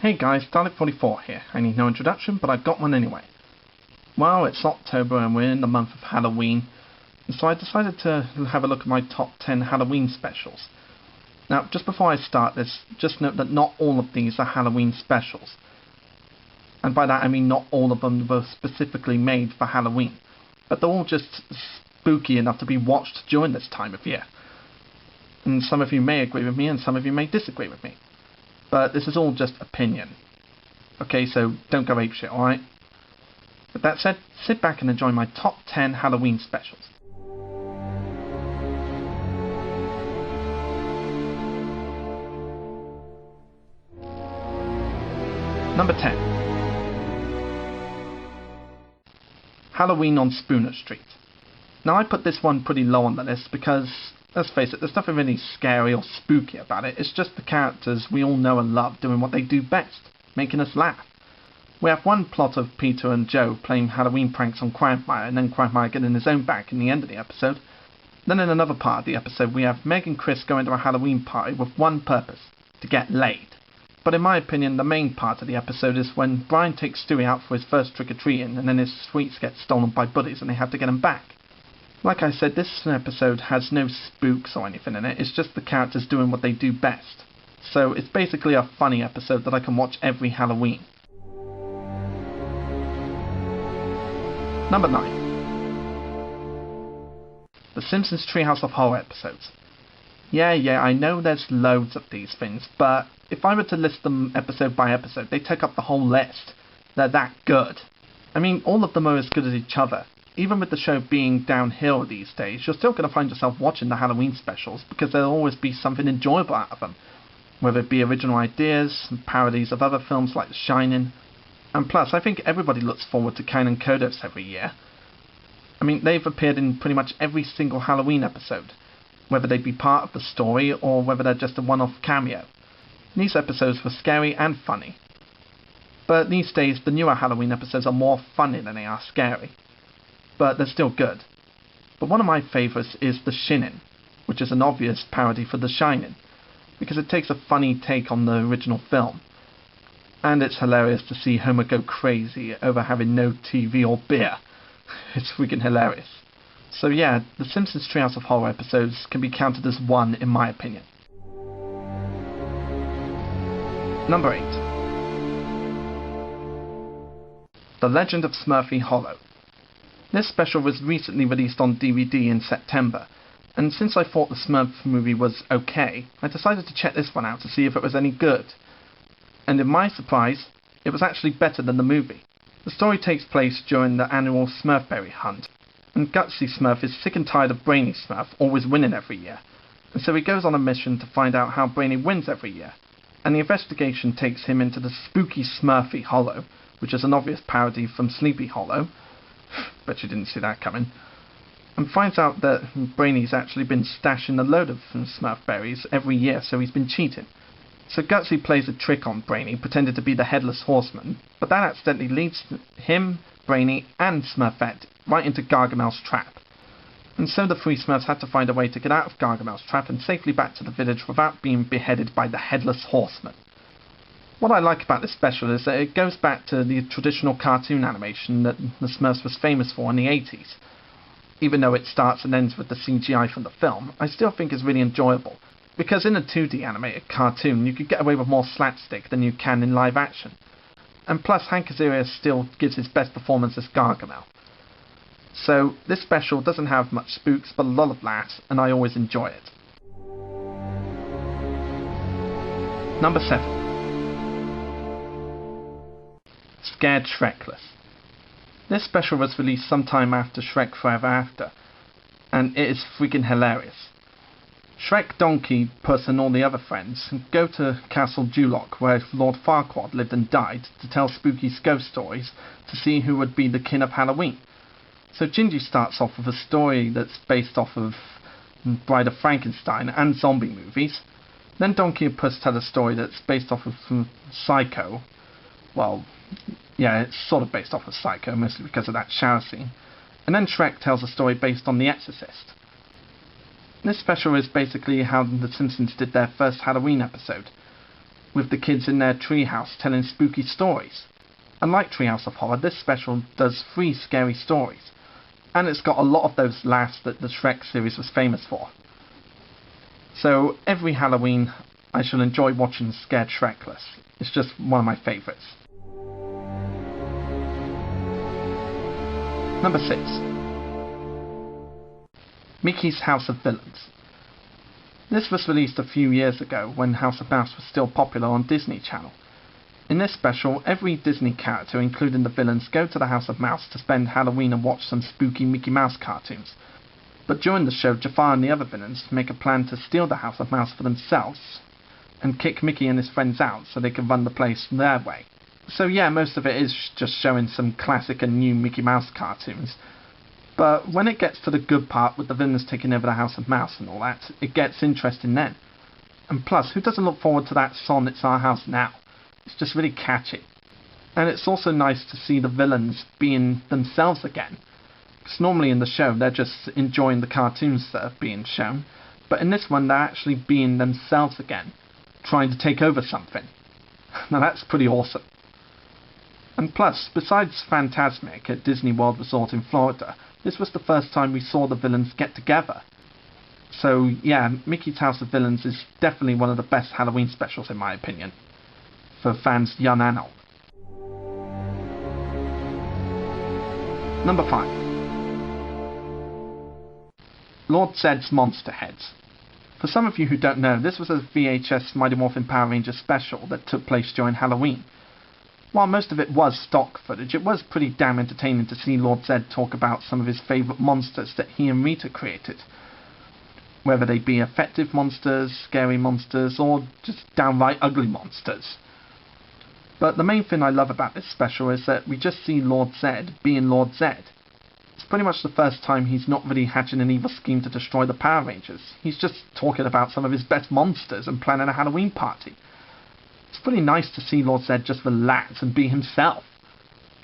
Hey guys, Dalek44 here. I need no introduction, but I've got one anyway. Well, it's October and we're in the month of Halloween, so I decided to have a look at my top 10 Halloween specials. Now, just before I start this, just note that not all of these are Halloween specials. And by that I mean not all of them were specifically made for Halloween, but they're all just spooky enough to be watched during this time of year. And some of you may agree with me and some of you may disagree with me. But this is all just opinion. Okay, so don't go apeshit, alright? With that said, sit back and enjoy my top 10 Halloween specials. Number 10. Halloween on Spooner Street. Now I put this one pretty low on the list because, let's face it, there's nothing really scary or spooky about it. It's just the characters we all know and love doing what they do best, making us laugh. We have one plot of Peter and Joe playing Halloween pranks on Quagmire and then Quagmire getting his own back in the end of the episode. Then in another part of the episode we have Meg and Chris going to a Halloween party with one purpose, to get laid. But in my opinion the main part of the episode is when Brian takes Stewie out for his first trick-or-treating and then his sweets get stolen by buddies and they have to get him back. Like I said, this episode has no spooks or anything in it, it's just the characters doing what they do best. So it's basically a funny episode that I can watch every Halloween. Number 9. The Simpsons Treehouse of Horror episodes. Yeah, I know there's loads of these things, but if I were to list them episode by episode, they take up the whole list. They're that good. I mean, all of them are as good as each other. Even with the show being downhill these days, you're still going to find yourself watching the Halloween specials because there'll always be something enjoyable out of them. Whether it be original ideas, parodies of other films like The Shining. And plus, I think everybody looks forward to Kane and Kodos every year. I mean, they've appeared in pretty much every single Halloween episode, whether they be part of the story or whether they're just a one-off cameo. These episodes were scary and funny. But these days, the newer Halloween episodes are more funny than they are scary. But they're still good. But one of my favourites is The Shinin, which is an obvious parody for The Shining, because it takes a funny take on the original film. And it's hilarious to see Homer go crazy over having no TV or beer. It's freaking hilarious. So yeah, the Simpsons Treehouse of Horror episodes can be counted as one in my opinion. Number 8. The Legend of Smurfy Hollow. This special was recently released on DVD in September, and since I thought the Smurf movie was okay, I decided to check this one out to see if it was any good. And in my surprise, it was actually better than the movie. The story takes place during the annual Smurfberry hunt, and Gutsy Smurf is sick and tired of Brainy Smurf always winning every year, and so he goes on a mission to find out how Brainy wins every year, and the investigation takes him into the spooky Smurfy Hollow, which is an obvious parody from Sleepy Hollow. Bet you didn't see that coming. And finds out that Brainy's actually been stashing a load of Smurfberries every year, so he's been cheating. So Gutsy plays a trick on Brainy, pretending to be the Headless Horseman, but that accidentally leads him, Brainy, and Smurfette right into Gargamel's trap. And so the three Smurfs had to find a way to get out of Gargamel's trap and safely back to the village without being beheaded by the Headless Horseman. What I like about this special is that it goes back to the traditional cartoon animation that the Smurfs was famous for in the 80s. Even though it starts and ends with the CGI from the film, I still think it's really enjoyable, because in a 2D animated cartoon you could get away with more slapstick than you can in live action. And plus Hank Azaria still gives his best performance as Gargamel. So this special doesn't have much spooks but a lot of laughs, and I always enjoy it. Number 7. Scared Shrekless. This special was released sometime after Shrek Forever After, and it is freaking hilarious. Shrek, Donkey, Puss and all the other friends go to Castle Duloc, where Lord Farquaad lived and died, to tell spooky ghost stories to see who would be the king of Halloween. So Gingy starts off with a story that's based off of Bride of Frankenstein and zombie movies. Then Donkey and Puss tell a story that's based off of Psycho. Well, yeah, it's sort of based off of Psycho, mostly because of that shower scene. And then Shrek tells a story based on The Exorcist. This special is basically how The Simpsons did their first Halloween episode, with the kids in their treehouse telling spooky stories. Unlike Treehouse of Horror, this special does 3 scary stories, and it's got a lot of those laughs that the Shrek series was famous for. So every Halloween I shall enjoy watching Scared Tracklist. It's just one of my favourites. Number 6. Mickey's House of Villains. This was released a few years ago when House of Mouse was still popular on Disney Channel. In this special, every Disney character, including the villains, go to the House of Mouse to spend Halloween and watch some spooky Mickey Mouse cartoons. But during the show, Jafar and the other villains make a plan to steal the House of Mouse for themselves and kick Mickey and his friends out so they can run the place their way. So yeah, most of it is just showing some classic and new Mickey Mouse cartoons. But when it gets to the good part with the villains taking over the House of Mouse and all that, it gets interesting then. And plus, who doesn't look forward to that song, It's Our House Now? It's just really catchy. And it's also nice to see the villains being themselves again. Because normally in the show they're just enjoying the cartoons that are being shown. But in this one they're actually being themselves again, trying to take over something. Now that's pretty awesome. And plus, besides Fantasmic at Disney World Resort in Florida, this was the first time we saw the villains get together. So yeah, Mickey's House of Villains is definitely one of the best Halloween specials in my opinion, for fans young and old. Number 5. Lord Zed's Monster Heads. For some of you who don't know, this was a VHS Mighty Morphin Power Rangers special that took place during Halloween. While most of it was stock footage, it was pretty damn entertaining to see Lord Zed talk about some of his favourite monsters that he and Rita created. Whether they be effective monsters, scary monsters, or just downright ugly monsters. But the main thing I love about this special is that we just see Lord Zed being Lord Zed. It's pretty much the first time he's not really hatching an evil scheme to destroy the Power Rangers. He's just talking about some of his best monsters and planning a Halloween party. It's pretty nice to see Lord Zed just relax and be himself.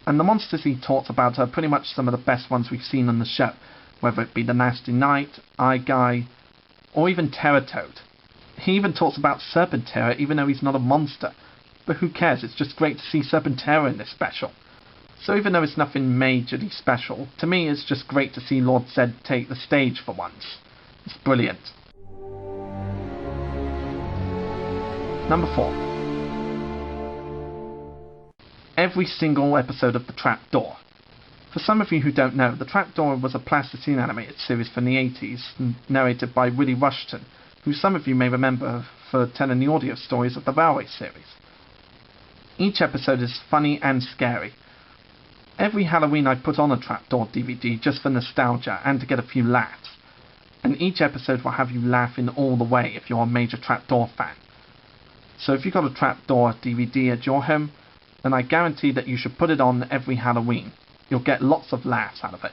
And the monsters he talks about are pretty much some of the best ones we've seen on the show, whether it be the Nasty Knight, Eye Guy, or even Terror Toad. He even talks about Serpentera even though he's not a monster. But who cares, it's just great to see Serpentera in this special. So even though it's nothing majorly special, to me it's just great to see Lord Zed take the stage for once. It's brilliant. Number 4. Every single episode of The Trapdoor. For some of you who don't know, The Trapdoor was a plasticine animated series from the 80s, narrated by Willie Rushton, who some of you may remember for telling the audio stories of the Railway series. Each episode is funny and scary. Every Halloween I put on a Trapdoor DVD just for nostalgia and to get a few laughs. And each episode will have you laughing all the way if you're a major Trapdoor fan. So if you've got a Trapdoor DVD at your home, then I guarantee that you should put it on every Halloween. You'll get lots of laughs out of it.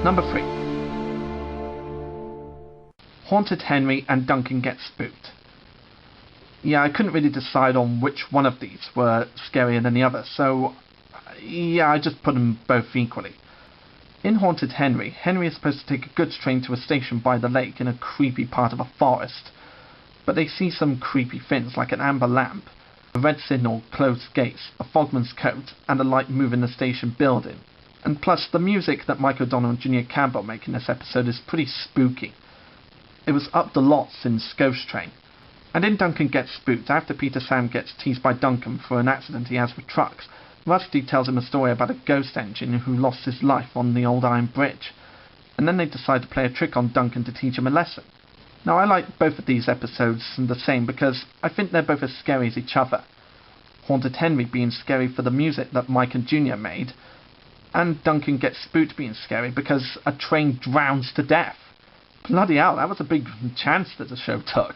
Number 3. Haunted Henry and Duncan Get Spooked. Yeah, I couldn't really decide on which one of these were scarier than the other, so yeah, I just put them both equally. In Haunted Henry, Henry is supposed to take a goods train to a station by the lake in a creepy part of a forest, but they see some creepy things like an amber lamp, a red signal, closed gates, a fogman's coat, and a light moving the station building. And plus, the music that Mike O'Donnell and Junior Campbell make in this episode is pretty spooky. It was up the lot since Ghost Train. And in Duncan Gets Spooked, after Peter Sam gets teased by Duncan for an accident he has with trucks, Rusty tells him a story about a ghost engine who lost his life on the old iron bridge. And then they decide to play a trick on Duncan to teach him a lesson. Now I like both of these episodes the same because I think they're both as scary as each other. Haunted Henry being scary for the music that Mike and Junior made, and Duncan Gets Spooked being scary because a train drowns to death. Bloody hell, that was a big chance that the show took.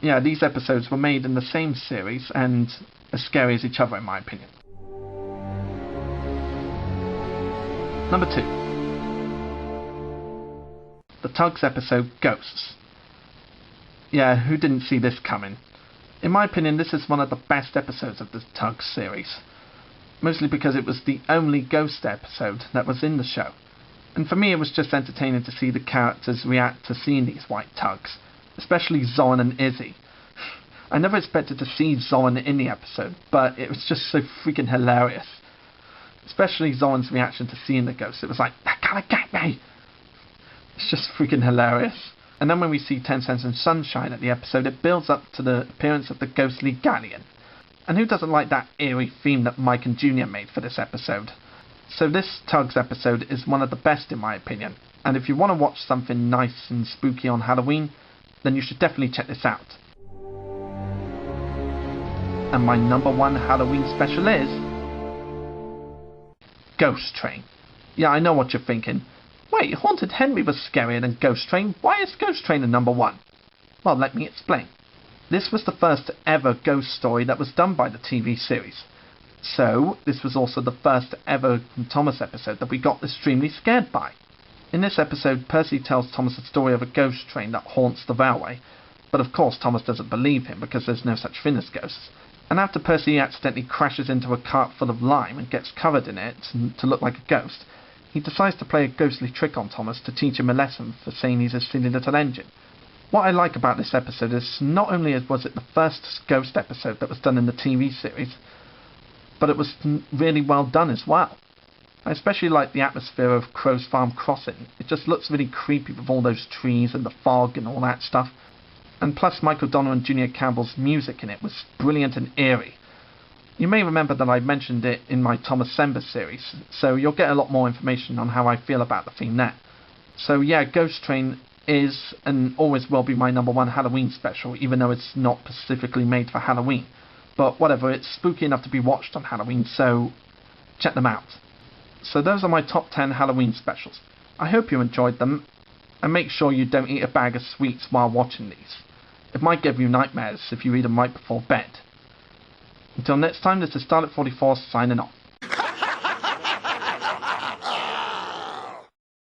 Yeah, these episodes were made in the same series and as scary as each other in my opinion. Number 2. The Tugs episode Ghosts. Yeah, who didn't see this coming? In my opinion, this is one of the best episodes of the Tugs series. Mostly because it was the only ghost episode that was in the show. And for me it was just entertaining to see the characters react to seeing these white tugs. especially Zoran and Izzy. I never expected to see Zoran in the episode, but it was just so freaking hilarious. Especially Zoran's reaction to seeing the ghost. It was like, that gotta get me! It's just freaking hilarious. And then when we see 10 Cents and Sunshine at the episode, it builds up to the appearance of the ghostly galleon. And who doesn't like that eerie theme that Mike and Junior made for this episode? So this Tugs episode is one of the best in my opinion. And if you want to watch something nice and spooky on Halloween, then you should definitely check this out. And my number one Halloween special is Ghost Train. Yeah, I know what you're thinking. Wait, Haunted Henry was scarier than Ghost Train. Why is Ghost Train the number one? Well, let me explain. This was the first ever ghost story that was done by the TV series. So, this was also the first ever Thomas episode that we got extremely scared by. In this episode, Percy tells Thomas the story of a ghost train that haunts the railway. But of course Thomas doesn't believe him because there's no such thing as ghosts. And after Percy accidentally crashes into a cart full of lime and gets covered in it to look like a ghost, he decides to play a ghostly trick on Thomas to teach him a lesson for saying he's a silly little engine. What I like about this episode is not only was it the first ghost episode that was done in the TV series, but it was really well done as well. I especially like the atmosphere of Crow's Farm Crossing. It just looks really creepy with all those trees and the fog and all that stuff. And plus Michael Donner and Junior Campbell's music in it was brilliant and eerie. You may remember that I mentioned it in my Thomas Sember series, so you'll get a lot more information on how I feel about the theme there. So yeah, Ghost Train is and always will be my number one Halloween special, even though it's not specifically made for Halloween. But whatever, it's spooky enough to be watched on Halloween, so check them out. So those are my top 10 Halloween specials. I hope you enjoyed them, and make sure you don't eat a bag of sweets while watching these. It might give you nightmares if you eat them right before bed. Until next time, this is Dalek44's signing off.